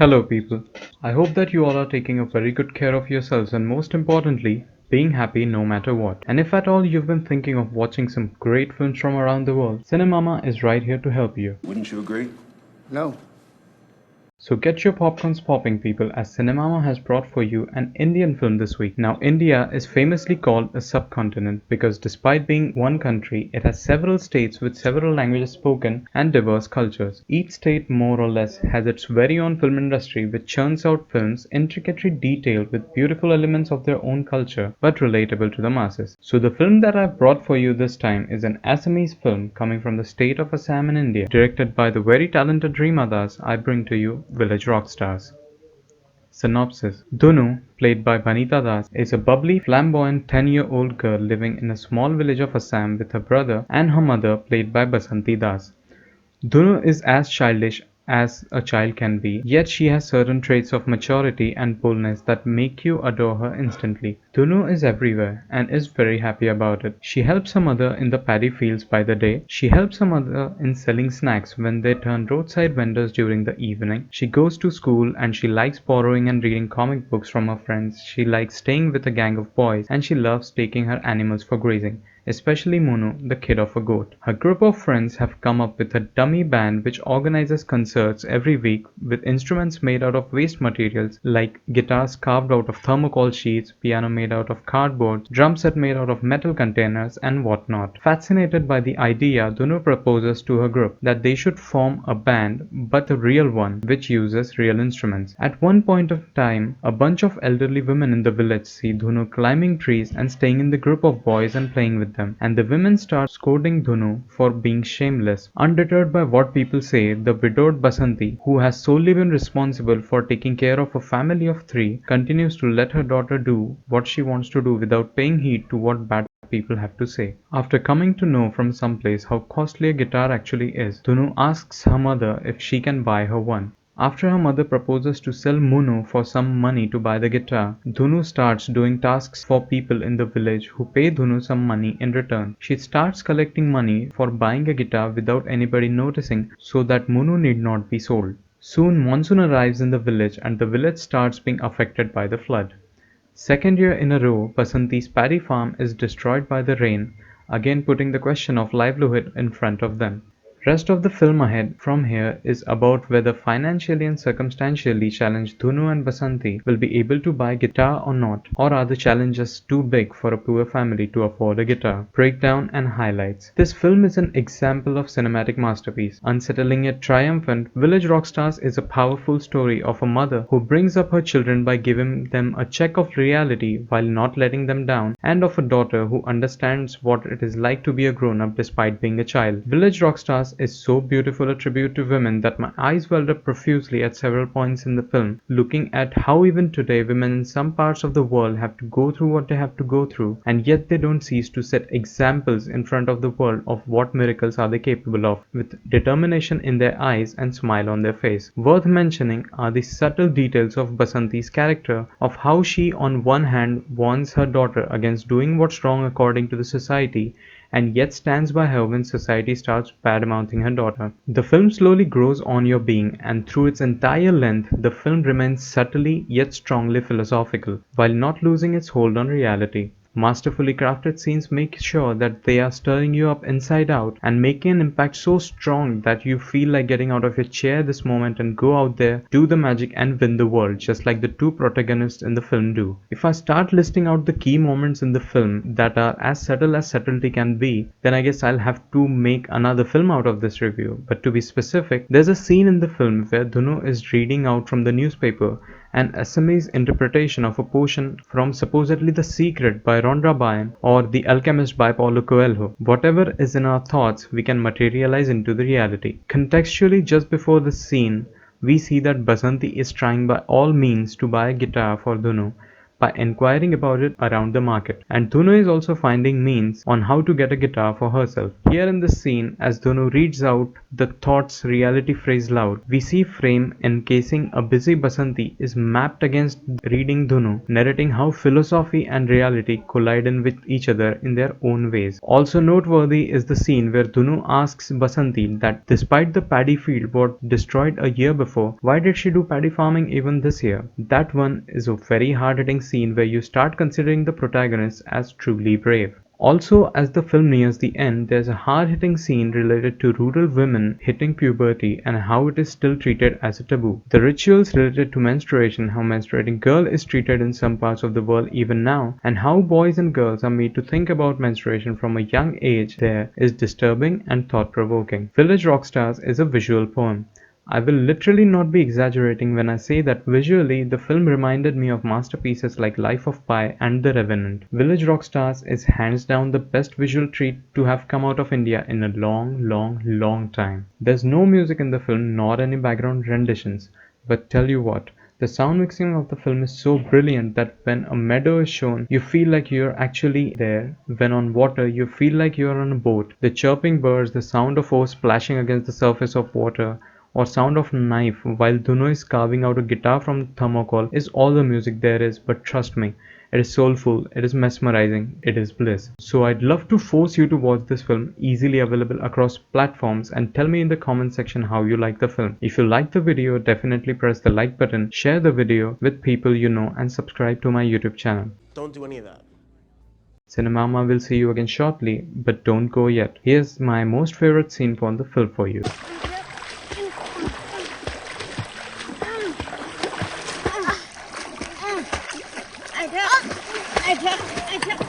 Hello, people. I hope that you all are taking a very good care of yourselves and most importantly, being happy no matter what. And if at all you've been thinking of watching some great films from around the world, CineMama is right here to help you. Wouldn't you agree? No. So get your popcorns popping, people, as CineMama has brought for you an Indian film this week. Now, India is famously called a subcontinent because despite being one country, it has several states with several languages spoken and diverse cultures. Each state more or less has its very own film industry which churns out films intricately detailed with beautiful elements of their own culture but relatable to the masses. So the film that I've brought for you this time is an Assamese film coming from the state of Assam in India. Directed by the very talented Rima, I bring to you Village Rockstars. Synopsis: Dhunu, played by Bhanita, is a bubbly, flamboyant 10-year-old girl living in a small village of Assam with her brother and her mother, played by Basanti. Dhunu is as childish as a child can be, yet she has certain traits of maturity and boldness that make you adore her instantly. Dhunu is everywhere and is very happy about it. She helps her mother in the paddy fields by the day. She helps her mother in selling snacks when they turn roadside vendors during the evening. She goes to school and she likes borrowing and reading comic books from her friends. She likes staying with a gang of boys and she loves taking her animals for grazing, especially Munu, the kid of a goat. Her group of friends have come up with a dummy band which organizes concerts every week with instruments made out of waste materials like guitars carved out of thermocol sheets, piano made out of cardboard, drum set made out of metal containers, and whatnot. Fascinated by the idea, Dunu proposes to her group that they should form a band, but a real one, which uses real instruments. At one point of time, a bunch of elderly women in the village see Dhunu climbing trees and staying in the group of boys and playing with them, and the women start scolding Dhunu for being shameless. Undeterred by what people say, the widowed Basanti, who has solely been responsible for taking care of a family of three, continues to let her daughter do what she wants to do without paying heed to what bad people have to say. After coming to know from someplace how costly a guitar actually is, Dhunu asks her mother if she can buy her one. After her mother proposes to sell Munu for some money to buy the guitar, Dhunu starts doing tasks for people in the village who pay Dhunu some money in return. She starts collecting money for buying a guitar without anybody noticing so that Munu need not be sold. Soon monsoon arrives in the village and the village starts being affected by the flood. Second year in a row, Basanti's paddy farm is destroyed by the rain, again putting the question of livelihood in front of them. Rest of the film ahead from here is about whether financially and circumstantially challenged Dhunu and Basanti will be able to buy guitar or not, or are the challenges too big for a poor family to afford a guitar? Breakdown and highlights. This film is an example of cinematic masterpiece. Unsettling yet triumphant, Village Rockstars is a powerful story of a mother who brings up her children by giving them a check of reality while not letting them down, and of a daughter who understands what it is like to be a grown-up despite being a child. Village Rockstars is so beautiful a tribute to women that my eyes welled up profusely at several points in the film, looking at how even today women in some parts of the world have to go through what they have to go through, and yet they don't cease to set examples in front of the world of what miracles are they capable of, with determination in their eyes and smile on their face. Worth mentioning are the subtle details of Basanti's character, of how she on one hand warns her daughter against doing what's wrong according to the society, and yet stands by her when society starts bad-mouthing her daughter. The film slowly grows on your being, and through its entire length, the film remains subtly yet strongly philosophical, while not losing its hold on reality. Masterfully crafted scenes make sure that they are stirring you up inside out and making an impact so strong that you feel like getting out of your chair this moment and go out there, do the magic and win the world, just like the two protagonists in the film do. If I start listing out the key moments in the film that are as subtlety can be, then I guess I'll have to make another film out of this review. But to be specific, there's a scene in the film where Dhunu is reading out from the newspaper an Assamese interpretation of a potion from supposedly The Secret by Rhonda Byrne or The Alchemist by Paulo Coelho. Whatever is in our thoughts, we can materialize into the reality. Contextually, just before this scene, we see that Basanti is trying by all means to buy a guitar for Dhunu, by inquiring about it around the market. And Dhunu is also finding means on how to get a guitar for herself. Here in this scene, as Dhunu reads out the thoughts reality phrase loud, we see frame encasing a busy Basanti is mapped against reading Dhunu, narrating how philosophy and reality collide in with each other in their own ways. Also noteworthy is the scene where Dhunu asks Basanti that despite the paddy field was destroyed a year before, why did she do paddy farming even this year? That one is a very hard-hitting scene where you start considering the protagonist as truly brave. Also, as the film nears the end, there's a hard-hitting scene related to rural women hitting puberty and how it is still treated as a taboo. The rituals related to menstruation, how menstruating girl is treated in some parts of the world even now, and how boys and girls are made to think about menstruation from a young age there is disturbing and thought-provoking. Village Rockstars is a visual poem. I will literally not be exaggerating when I say that visually the film reminded me of masterpieces like Life of Pi and The Revenant. Village Rockstars is hands down the best visual treat to have come out of India in a long time. There's no music in the film nor any background renditions, but tell you what, the sound mixing of the film is so brilliant that when a meadow is shown, you feel like you're actually there. When on water, you feel like you're on a boat. The chirping birds, the sound of oars splashing against the surface of water, or sound of knife while Dhunu is carving out a guitar from thermocol is all the music there is, but trust me, it is soulful, it is mesmerizing, it is bliss. So I'd love to force you to watch this film, easily available across platforms, and tell me in the comment section how you like the film. If you like the video, definitely press the like button, share the video with people you know, and subscribe to my YouTube channel. Don't do any of that. CineMama will see you again shortly, but don't go yet. Here's my most favorite scene from the film for you. I